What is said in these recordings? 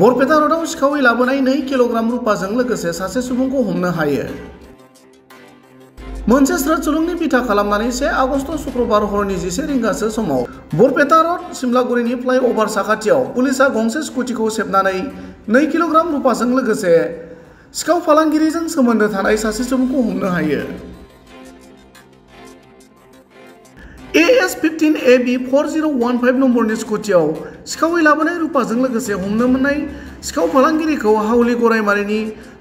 बरपेटा रोडआव सिखावै लाबोनाय 2 किल'ग्राम रुपाजों लोगोसे सासे सुबुंखौ हमनो हायो। मोनसे स्रोत सुलुंनि बिथा खालामनानै 1 आगस्ट शुक्रबार हरनि 11 रिंगासो समाव बरपेटा रोड सिमलागुरिनि फ्लाइअभार साखाथियाव पुलिसा गंसे स्कुटिखौ सेबनानै 2 किल'ग्राम रुपाजों लोगोसे सिखाव फालांगिरिजों सोमोन्दो थानाय सासे सुबुंखौ हमनो हायो। AS15AB 4015 नम्बरनि स्कुटियाव सिखावै लाबोनाय रुपाजों लोगोसे हमनो मोननाय सिखाव फालांगिरिखौ हावली गरायमारिनि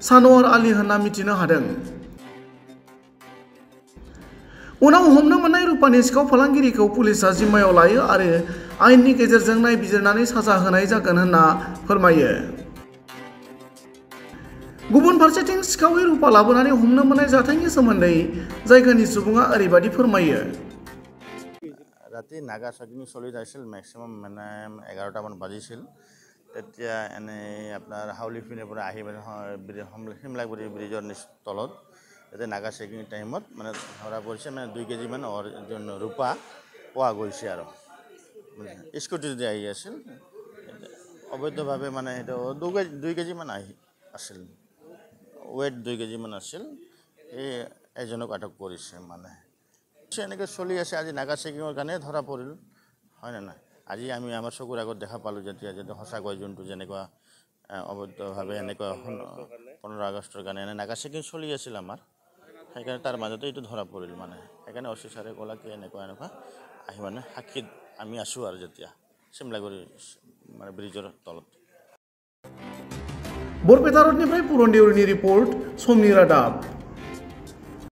सानवार आली होनना मिथिनो हादों। उनाव हमनो मोननाय रुपानि सिखाव फालांगिरिखौ पुलिसा जिम्मायाव लायो आरो आयेननि गेजेरजों नायबिजिरनानै साजा होनाय जागोन होनना फोरमायो। गुबुन फारसेथिं सिखावै रुपा लाबोनानै हमनो मोननाय जाथायनि सोमोन्दै जायगानि सुबुङा ओरैबायदि फोरमायो। ৰাতি নাগা চেকিং চলি যাইছিল মেক্সিমাম মানে 11টামান বাজিছিল তেতিয়া আপোনাৰ হাউলি পিনে পৰা আহি শিমলাগুৰি ব্ৰিজৰ তলত এতিয়া নাগা চেকিং টাইমত মানে ধৰা পৰিছে মানে 2 কেজিমান ৰূপা পোৱা গৈছে আৰু স্কুটি দি আহি আছিল অবৈধভাৱে মানে সেইটো 2 কেজিমান আছিল ৱেট 2 কেজিমান আছিল এই এজনক আটক কৰিছে মানে এনেকৈ চলি আছে আজি নাগা চেকিঙৰ কাৰণে ধৰা পৰিল হয় না আজি আমি আমাৰ চকুৰ আগত দেখা পালোঁ যেতিয়া সঁচাকৈ যোনটো যেনেকুৱা অবৈধভাৱে এনেকুৱা 15 আগষ্টৰ কাৰণে নাগা চেকিং চলি আছিল আমাৰ সেইকাৰণে তাৰ মাজতে এইটো ধৰা পৰিল মানে সেইকাৰণে অচি ছাৰে ক'লা কি এনেকুৱা আহি মানে সাক্ষীত আমি আছোঁ আৰু যেতিয়া শিমলাগুৰি মানে ব্ৰিজৰ তলত। बरपेटा रोडनिफ्राय पुरन देउरिनि रिपर्ट समनि रादाब।